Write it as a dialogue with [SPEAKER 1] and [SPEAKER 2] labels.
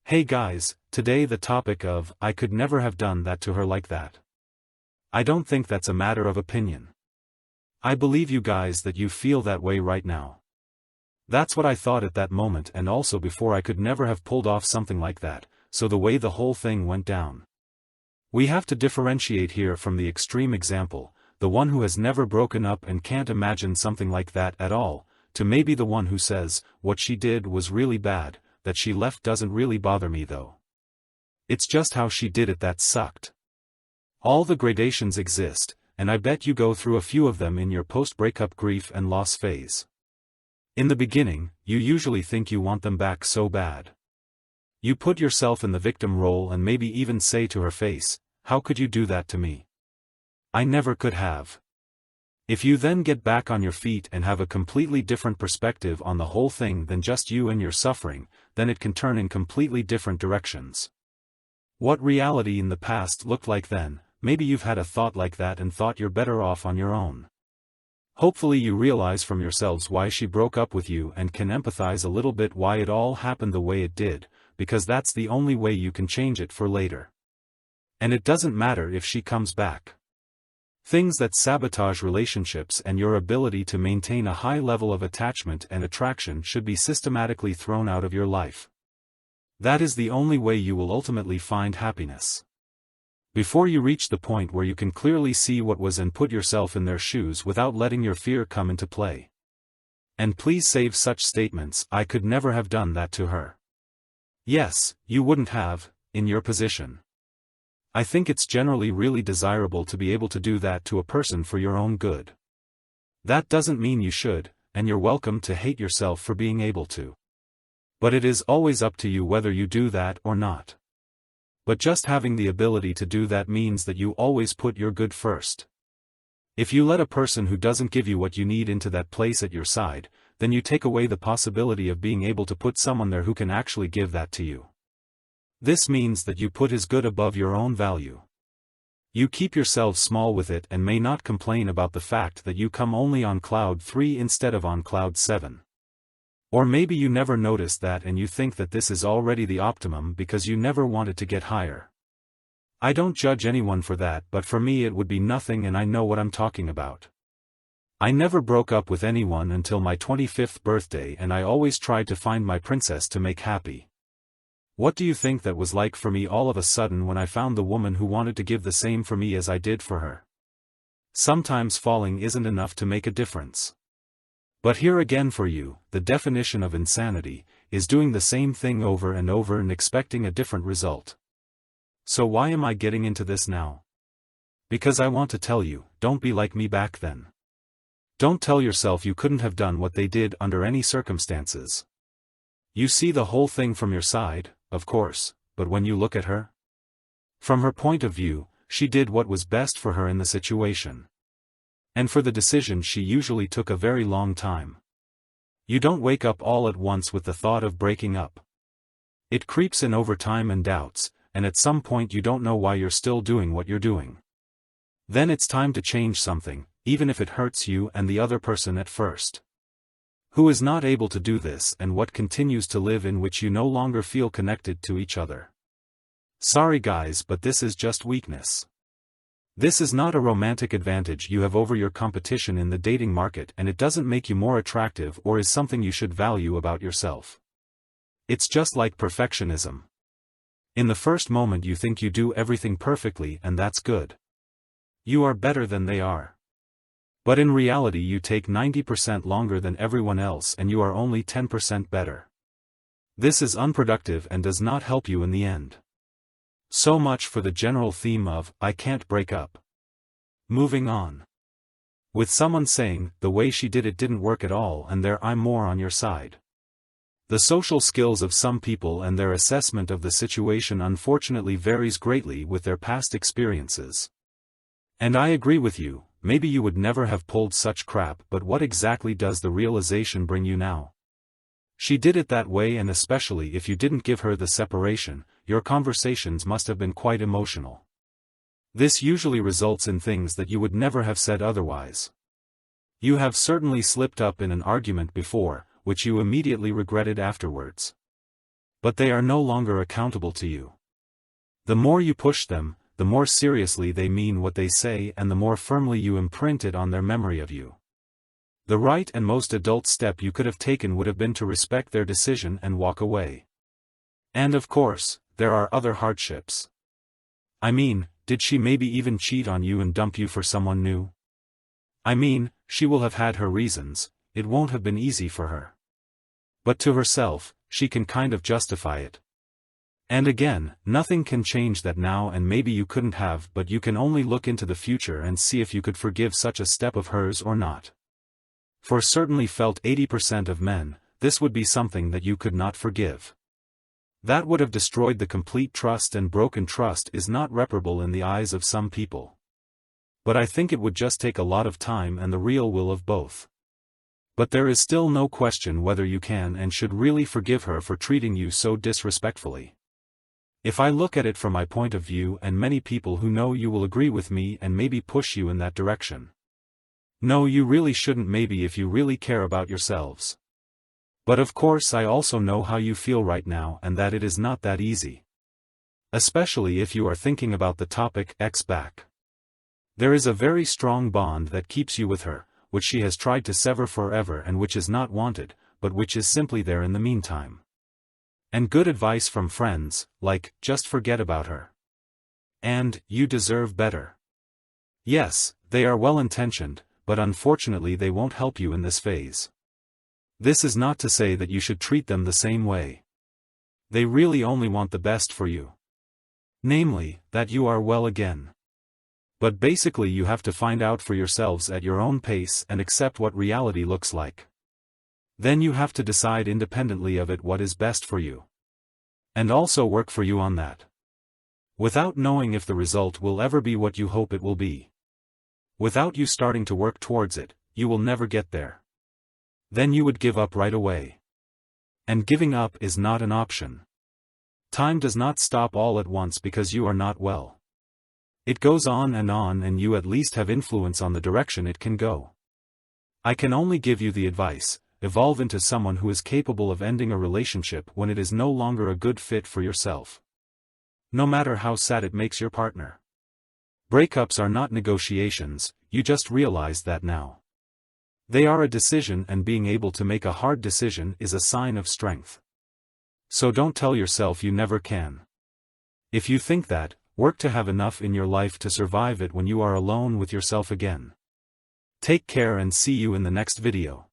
[SPEAKER 1] Hey guys, today the topic of, I could never have done that to her like that. I don't think that's a matter of opinion. I believe you guys that you feel that way right now. That's what I thought at that moment, and also before. I could never have pulled off something like that, so the way the whole thing went down. We have to differentiate here from the extreme example, the one who has never broken up and can't imagine something like that at all, to maybe the one who says, what she did was really bad, that she left doesn't really bother me though. It's just how she did it that sucked. All the gradations exist, and I bet you go through a few of them in your post-breakup grief and loss phase. In the beginning, you usually think you want them back so bad. You put yourself in the victim role and maybe even say to her face, "How could you do that to me? I never could have." If you then get back on your feet and have a completely different perspective on the whole thing than just you and your suffering, then it can turn in completely different directions. What reality in the past looked like then, maybe you've had a thought like that and thought you're better off on your own. Hopefully you realize from yourselves why she broke up with you and can empathize a little bit why it all happened the way it did, because that's the only way you can change it for later. And it doesn't matter if she comes back. Things that sabotage relationships and your ability to maintain a high level of attachment and attraction should be systematically thrown out of your life. That is the only way you will ultimately find happiness. Before you reach the point where you can clearly see what was and put yourself in their shoes without letting your fear come into play. And please save such statements, "I could never have done that to her." Yes, you wouldn't have, in your position. I think it's generally really desirable to be able to do that to a person for your own good. That doesn't mean you should, and you're welcome to hate yourself for being able to. But it is always up to you whether you do that or not. But just having the ability to do that means that you always put your good first. If you let a person who doesn't give you what you need into that place at your side, then you take away the possibility of being able to put someone there who can actually give that to you. This means that you put his good above your own value. You keep yourself small with it and may not complain about the fact that you come only on cloud 3 instead of on cloud 7. Or maybe you never noticed that and you think that this is already the optimum because you never wanted to get higher. I don't judge anyone for that, but for me it would be nothing, and I know what I'm talking about. I never broke up with anyone until my 25th birthday, and I always tried to find my princess to make happy. What do you think that was like for me all of a sudden when I found the woman who wanted to give the same for me as I did for her? Sometimes falling isn't enough to make a difference. But here again for you, the definition of insanity is doing the same thing over and over and expecting a different result. So why am I getting into this now? Because I want to tell you, don't be like me back then. Don't tell yourself you couldn't have done what they did under any circumstances. You see the whole thing from your side, of course, but when you look at her, from her point of view, she did what was best for her in the situation. And for the decision she usually took a very long time. You don't wake up all at once with the thought of breaking up. It creeps in over time and doubts, and at some point you don't know why you're still doing what you're doing. Then it's time to change something, even if it hurts you and the other person at first. Who is not able to do this, and what continues to live in which you no longer feel connected to each other. Sorry guys, but this is just weakness. This is not a romantic advantage you have over your competition in the dating market, and it doesn't make you more attractive or is something you should value about yourself. It's just like perfectionism. In the first moment you think you do everything perfectly, and that's good. You are better than they are. But in reality you take 90% longer than everyone else and you are only 10% better. This is unproductive and does not help you in the end. So much for the general theme of, I can't break up. Moving on. With someone saying, the way she did it didn't work at all, and there I'm more on your side. The social skills of some people and their assessment of the situation unfortunately varies greatly with their past experiences. And I agree with you, maybe you would never have pulled such crap, but what exactly does the realization bring you now? She did it that way, and especially if you didn't give her the separation, your conversations must have been quite emotional. This usually results in things that you would never have said otherwise. You have certainly slipped up in an argument before, which you immediately regretted afterwards. But they are no longer accountable to you. The more you push them, the more seriously they mean what they say and the more firmly you imprint it on their memory of you. The right and most adult step you could have taken would have been to respect their decision and walk away. And of course, there are other hardships. I mean, did she maybe even cheat on you and dump you for someone new? I mean, she will have had her reasons, it won't have been easy for her. But to herself, she can kind of justify it. And again, nothing can change that now, and maybe you couldn't have, but you can only look into the future and see if you could forgive such a step of hers or not. For certainly felt 80% of men, this would be something that you could not forgive. That would have destroyed the complete trust, and broken trust is not reparable in the eyes of some people. But I think it would just take a lot of time and the real will of both. But there is still no question whether you can and should really forgive her for treating you so disrespectfully. If I look at it from my point of view, and many people who know you will agree with me and maybe push you in that direction. No, you really shouldn't, maybe, if you really care about yourselves. But of course I also know how you feel right now and that it is not that easy. Especially if you are thinking about the topic X back. There is a very strong bond that keeps you with her, which she has tried to sever forever and which is not wanted, but which is simply there in the meantime. And good advice from friends, like, just forget about her. And, you deserve better. Yes, they are well-intentioned, but unfortunately they won't help you in this phase. This is not to say that you should treat them the same way. They really only want the best for you. Namely, that you are well again. But basically you have to find out for yourselves at your own pace and accept what reality looks like. Then you have to decide independently of it what is best for you. And also work for you on that. Without knowing if the result will ever be what you hope it will be. Without you starting to work towards it, you will never get there. Then you would give up right away. And giving up is not an option. Time does not stop all at once because you are not well. It goes on, and you at least have influence on the direction it can go. I can only give you the advice: evolve into someone who is capable of ending a relationship when it is no longer a good fit for yourself. No matter how sad it makes your partner. Breakups are not negotiations, you just realize that now. They are a decision, and being able to make a hard decision is a sign of strength. So don't tell yourself you never can. If you think that, work to have enough in your life to survive it when you are alone with yourself again. Take care and see you in the next video.